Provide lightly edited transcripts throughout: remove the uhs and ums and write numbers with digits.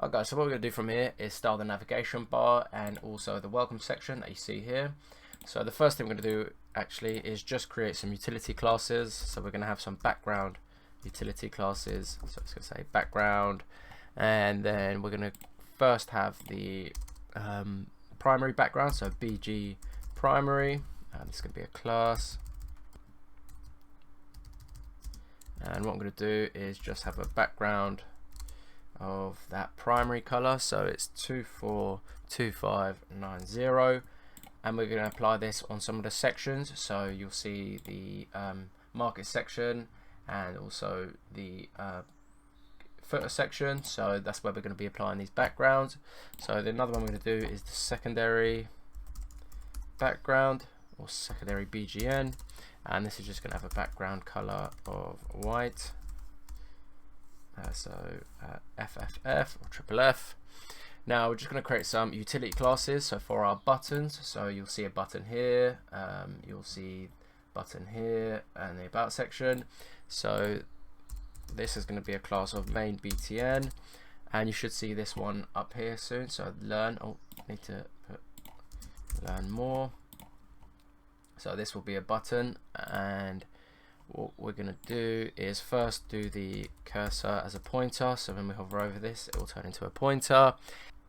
Alright guys, so what we're going to do from here is style the navigation bar and also the welcome section that you see here. So the first thing we're going to do actually is just create some utility classes. So we're going to have some background utility classes. So it's going to say background, and then we're going to first have the primary background, so BG primary, and it's going to be a class. And what I'm going to do is just have a background of that primary color, so it's 242590, and we're going to apply this on some of the sections. So you'll see the market section and also the footer section, so that's where we're going to be applying these backgrounds. So another one we're going to do is the secondary background or secondary BGN, and this is just going to have a background color of white. FFF or triple F. Now we're just going to create some utility classes. So for our buttons, so you'll see a button here, you'll see button here, and the about section. So this is going to be a class of main BTN, and you should see this one up here soon. So learn. Oh, need to put learn more. So this will be a button, and what we're going to do is first do the cursor as a pointer, so when we hover over this it will turn into a pointer,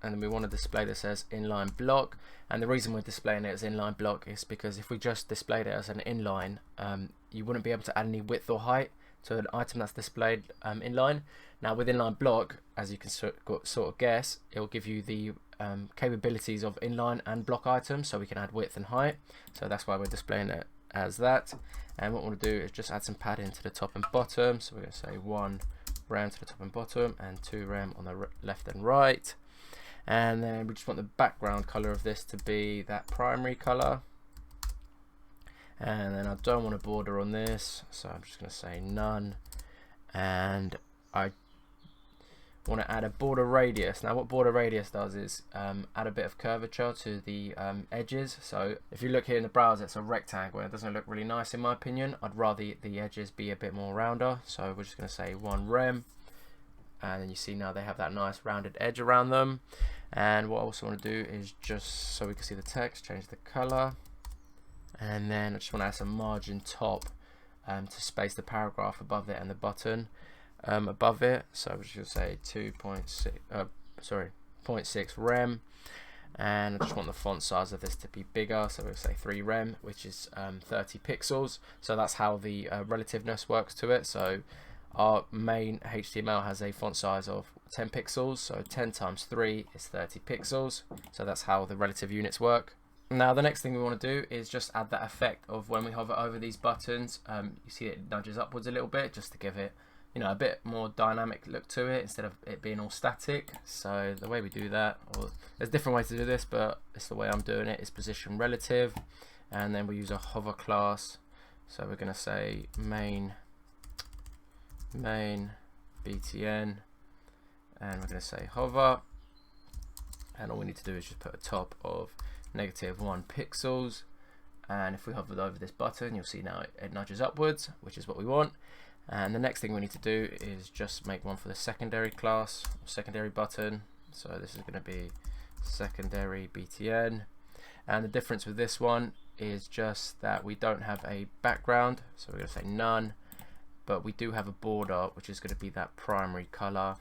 and then we want to display this as inline block. And the reason we're displaying it as inline block is because if we just displayed it as an inline, you wouldn't be able to add any width or height to an item that's displayed inline. Now with inline block, as you can sort of guess, it will give you the capabilities of inline and block items, so we can add width and height. So that's why we're displaying it as that. And what we want to do is just add some padding to the top and bottom. So we're going to say 1 rem to the top and bottom and 2 rem on the left and right. And then we just want the background color of this to be that primary color. And then I don't want a border on this, so I'm just going to say none. And I want to add a border radius. Now what border radius does is add a bit of curvature to the edges. So if you look here in the browser, it's a rectangle and it doesn't look really nice in my opinion. I'd rather the edges be a bit more rounder, so we're just going to say 1 rem, and then you see now they have that nice rounded edge around them. And what I also want to do is, just so we can see the text, change the color, and then I just want to add some margin top to space the paragraph above it and the button above it. So we should say 0.6 rem, and I just want the font size of this to be bigger, so we'll say 3 rem, which is 30 pixels. So that's how the relativeness works to it. So our main HTML has a font size of 10 pixels, so 10 times 3 is 30 pixels. So that's how the relative units work. Now the next thing we want to do is just add that effect of when we hover over these buttons, you see it nudges upwards a little bit, just to give it, you know, a bit more dynamic look to it instead of it being all static. So the way we do that, or there's different ways to do this, but it's the way I'm doing it, is position relative, and then we use a hover class. So we're going to say main BTN, and we're going to say hover, and all we need to do is just put a top of -1 pixels, and if we hover over this button, you'll see now it nudges upwards, which is what we want. And the next thing we need to do is just make one for the secondary class, secondary button. So this is going to be secondary BTN, and the difference with this one is just that we don't have a background, so we're going to say none, but we do have a border, which is going to be that primary color.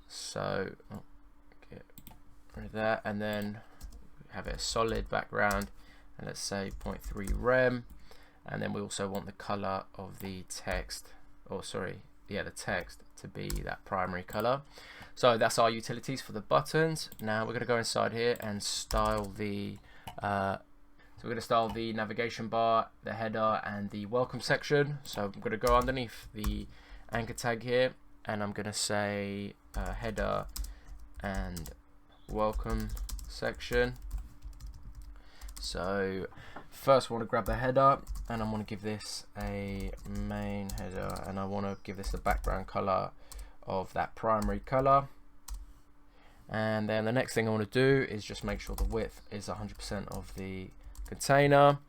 So get rid of that, and then have it a solid background, and let's say 0.3 rem. And then we also want the color of the text, or sorry, yeah, the text to be that primary color. So that's our utilities for the buttons. Now we're going to go inside here and style the navigation bar, the header, and the welcome section. So I'm going to go underneath the anchor tag here, and I'm going to say header and welcome section. So first I want to grab the header, and I want to give this a main header, and I want to give this the background color of that primary color. And then the next thing I want to do is just make sure the width is 100% of the container,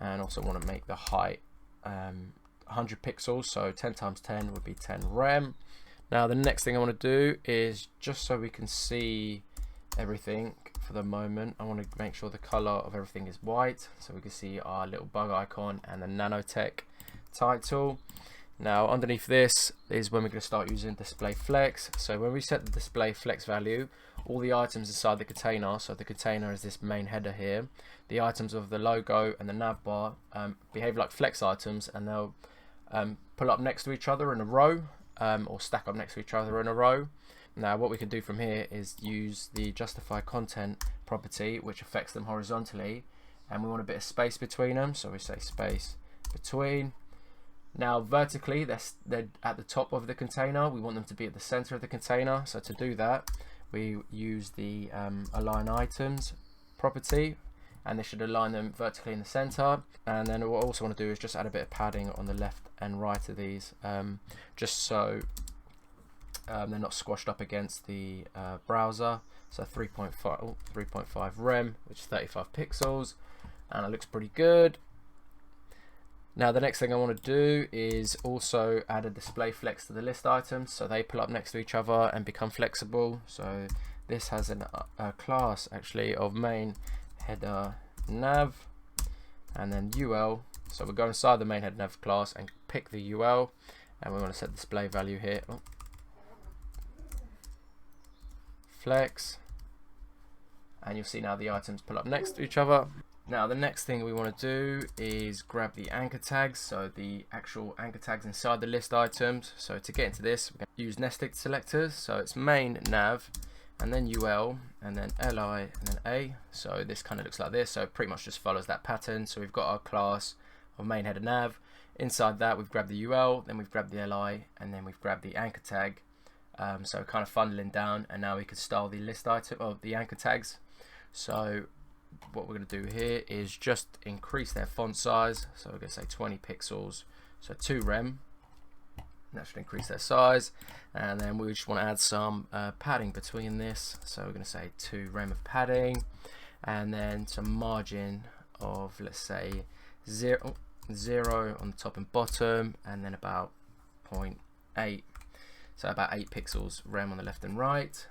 and also want to make the height 100 pixels, so 10 times 10 would be 10 rem. Now the next thing I want to do is, just so we can see everything for the moment, I want to make sure the color of everything is white so we can see our little bug icon and the nanotech title. Now underneath this is when we're going to start using display flex. So when we set the display flex value, all the items inside the container, so the container is this main header here, the items of the logo and the navbar behave like flex items, and they'll pull up next to each other in a row, or stack up next to each other in a row. Now what we can do from here is use the justify content property, which affects them horizontally, and we want a bit of space between them, so we say space between. Now vertically they're at the top of the container, we want them to be at the center of the container, so to do that we use the align items property, and they should align them vertically in the center. And then what I also want to do is just add a bit of padding on the left and right of these, just so they're not squashed up against the browser. So 3.5 rem, which is 35 pixels, and it looks pretty good. Now the next thing I want to do is also add a display flex to the list items, so they pull up next to each other and become flexible. So this has a class actually of main header nav and then UL. So we'll go inside the main header nav class and pick the UL, and we want to set the display value here. Flex, and you'll see now the items pull up next to each other. Now the next thing we want to do is grab the anchor tags, so the actual anchor tags inside the list items. So to get into this, we're going to use nested selectors, so it's main nav and then UL and then LI and then A. So this kind of looks like this, so it pretty much just follows that pattern. So we've got our class of main header nav. Inside that we've grabbed the UL, then we've grabbed the LI, and then we've grabbed the anchor tag. So kind of funneling down, and now we can style the list item or the anchor tags. So what we're going to do here is just increase their font size, so we're going to say 20 pixels, so 2 rem, that should increase their size. And then we just want to add some padding between this, so we're going to say 2 rem of padding, and then some margin of, let's say 0 on the top and bottom, and then about 0.8, so about 8 pixels rem on the left and right.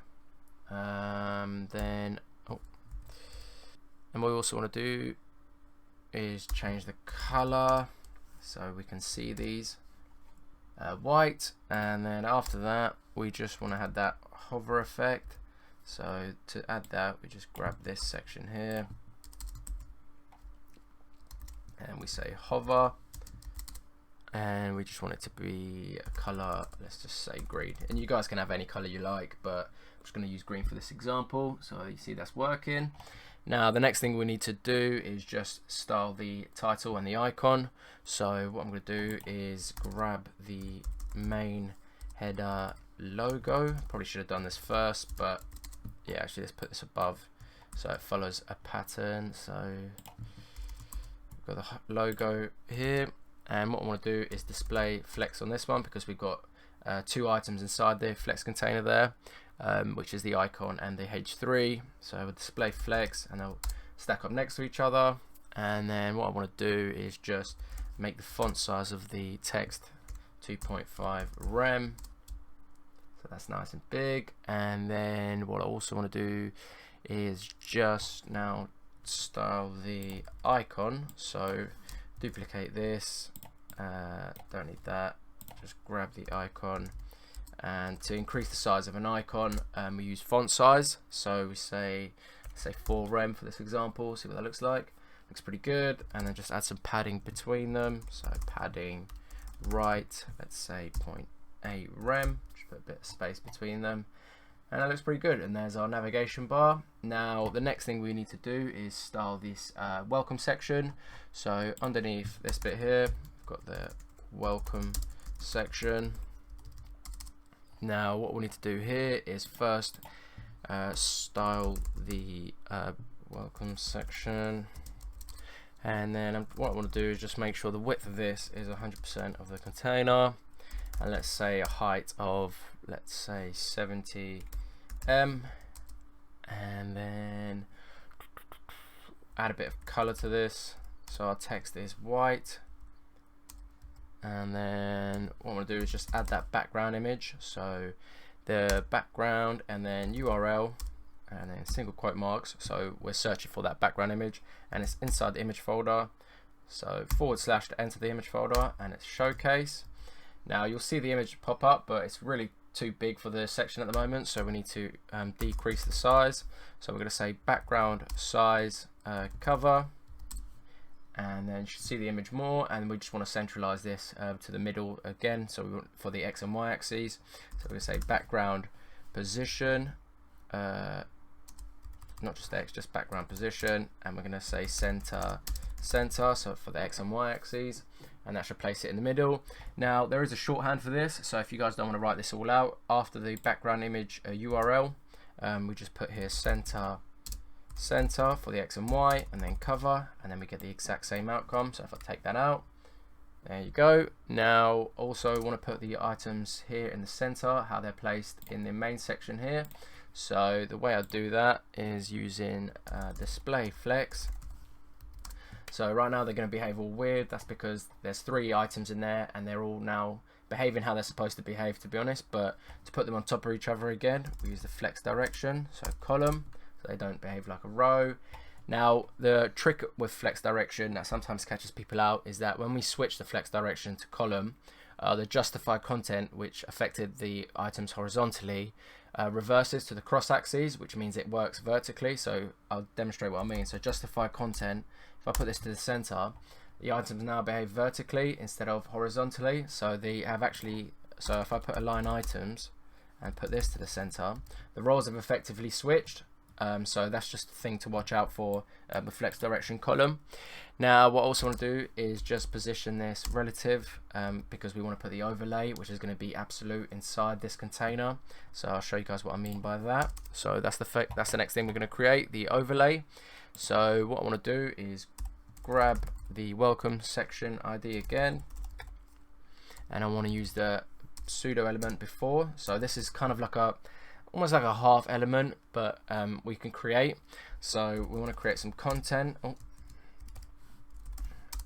And what we also want to do is change the color so we can see these white, and then after that we just want to add that hover effect. So to add that, we just grab this section here and we say hover, and we just want it to be a color, let's just say green, and you guys can have any color you like, but I'm just going to use green for this example. So you see that's working. Now the next thing we need to do is just style the title and the icon. So what I'm going to do is grab the main header logo. Probably should have done this first, but yeah, actually let's put this above so it follows a pattern. So we've got the logo here, and what I want to do is display flex on this one because we've got 2 items inside the flex container there, which is the icon and the H3. So we'll display flex and they'll stack up next to each other. And then what I want to do is just make the font size of the text 2.5 rem, so that's nice and big. And then what I also want to do is just now style the icon, so duplicate this, don't need that, just grab the icon. And to increase the size of an icon, we use font size, so we say 4 rem for this example. See what that looks like. Looks pretty good. And then just add some padding between them, so padding right, let's say 0.8 rem, just put a bit of space between them, and that looks pretty good. And there's our navigation bar. Now the next thing we need to do is style this welcome section. So underneath this bit here, we've got the welcome section. Now what we need to do here is first style the welcome section, and then what I want to do is just make sure the width of this is 100% of the container, and let's say a height of, let's say 70 m, and then add a bit of color to this, so our text is white, and then what I'm going to do is just add that background image. So the background and then URL and then single quote marks. So we're searching for that background image and it's inside the image folder. So / to enter the image folder and it's showcase. Now you'll see the image pop up, but it's really too big for the section at the moment, so we need to decrease the size. So we're going to say background size cover, and then you should see the image more, and we just want to centralize this to the middle again, so we want for the X and Y axes. So we're going to say background position, not just X, just background position, and we're going to say center, so for the X and Y axes, and that should place it in the middle. Now there is a shorthand for this, so if you guys don't want to write this all out, after the background image URL, we just put here center for the X and Y, and then cover, and then we get the exact same outcome. So if I take that out, there you go. Now also want to put the items here in the center, how they're placed in the main section here. So the way I do that is using display flex. So right now they're going to behave all weird. That's because there's 3 items in there and they're all now behaving how they're supposed to behave, to be honest. But to put them on top of each other again, we use the flex direction, so column, so they don't behave like a row. Now the trick with flex direction that sometimes catches people out is that when we switch the flex direction to column, the justify content, which affected the items horizontally, reverses to the cross axes, which means it works vertically. So I'll demonstrate what I mean. So justify content, if I put this to the center, the items now behave vertically instead of horizontally. So they have actually, so if I put align items and put this to the center, the roles have effectively switched. So that's just a thing to watch out for the flex direction column. Now what I also want to do is just position this relative, because we want to put the overlay, which is going to be absolute, inside this container. So I'll show you guys what I mean by that. So that's the next thing we're going to create, the overlay. So what I want to do is grab the welcome section ID again, and I want to use the pseudo element before. So this is kind of like almost like a half element, but we can create. So we want to create some content,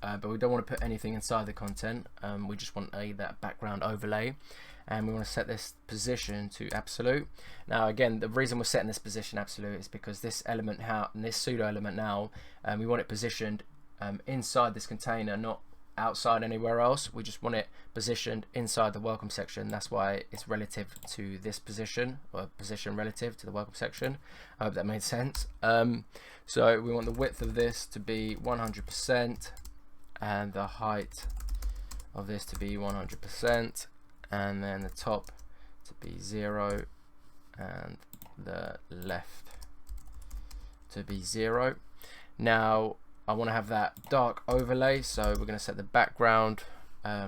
but we don't want to put anything inside the content. We just want that background overlay, and we want to set this position to absolute. Now again, the reason we're setting this position absolute is because this element, this pseudo element now, we want it positioned inside this container, not outside anywhere else. We just want it positioned inside the welcome section. That's why it's relative to this position, or position relative to the welcome section. I hope that made sense. So we want the width of this to be 100% and the height of this to be 100%, and then the top to be 0 and the left to be 0. Now I want to have that dark overlay, so we're going to set the background to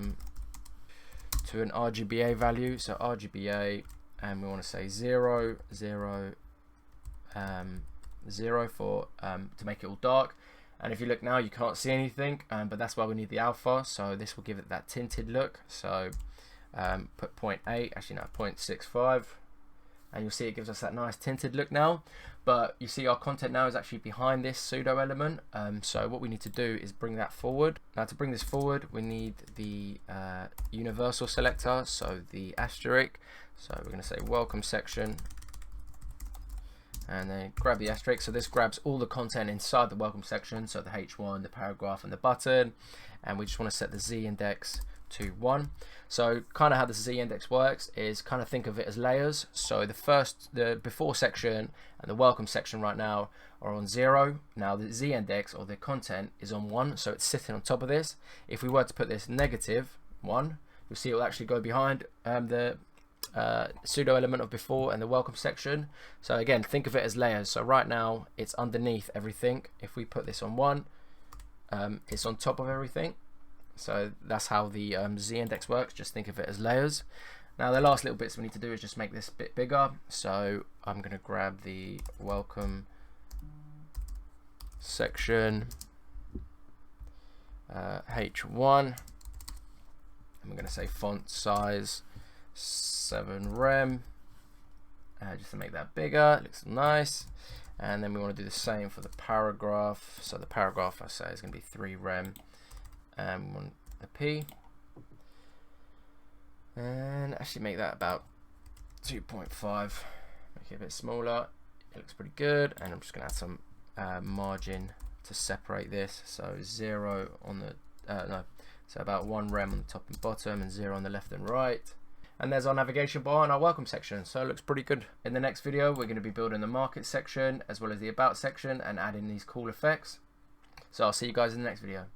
an RGBA value, so RGBA, and we want to say 0, 0, 0 for to make it all dark. And if you look now, you can't see anything, but that's why we need the alpha. So this will give it that tinted look. So put 0.8, actually no, 0.65, and you'll see it gives us that nice tinted look now. But you see our content now is actually behind this pseudo element. So what we need to do is bring that forward. Now to bring this forward, we need the universal selector, so the asterisk. So we're going to say welcome section, and then grab the asterisk. So this grabs all the content inside the welcome section, so the H1, the paragraph, and the button. And we just want to set the Z index to 1. So kind of how the Z index works is kind of think of it as layers. So the before section and the welcome section right now are on 0. Now the Z index, or the content, is on 1, so it's sitting on top of this. If we were to put this -1, you'll see it will actually go behind the pseudo element of before and the welcome section. So again, think of it as layers. So right now it's underneath everything. If we put this on 1, it's on top of everything. So that's how the Z index works. Just think of it as layers. Now the last little bits we need to do is just make this a bit bigger. So I'm going to grab the welcome section H1, and we're going to say font size 7 rem, just to make that bigger. It looks nice. And then we want to do the same for the paragraph. So the paragraph, I say, is going to be 3 rem, and we want a P. and actually make that about 2.5, make it a bit smaller. It looks pretty good, and I'm just going to add some margin to separate this, so 0 on the so about 1 rem on the top and bottom and 0 on the left and right. And there's our navigation bar and our welcome section, so it looks pretty good. In the next video we're going to be building the market section as well as the about section and adding these cool effects. So I'll see you guys in the next video.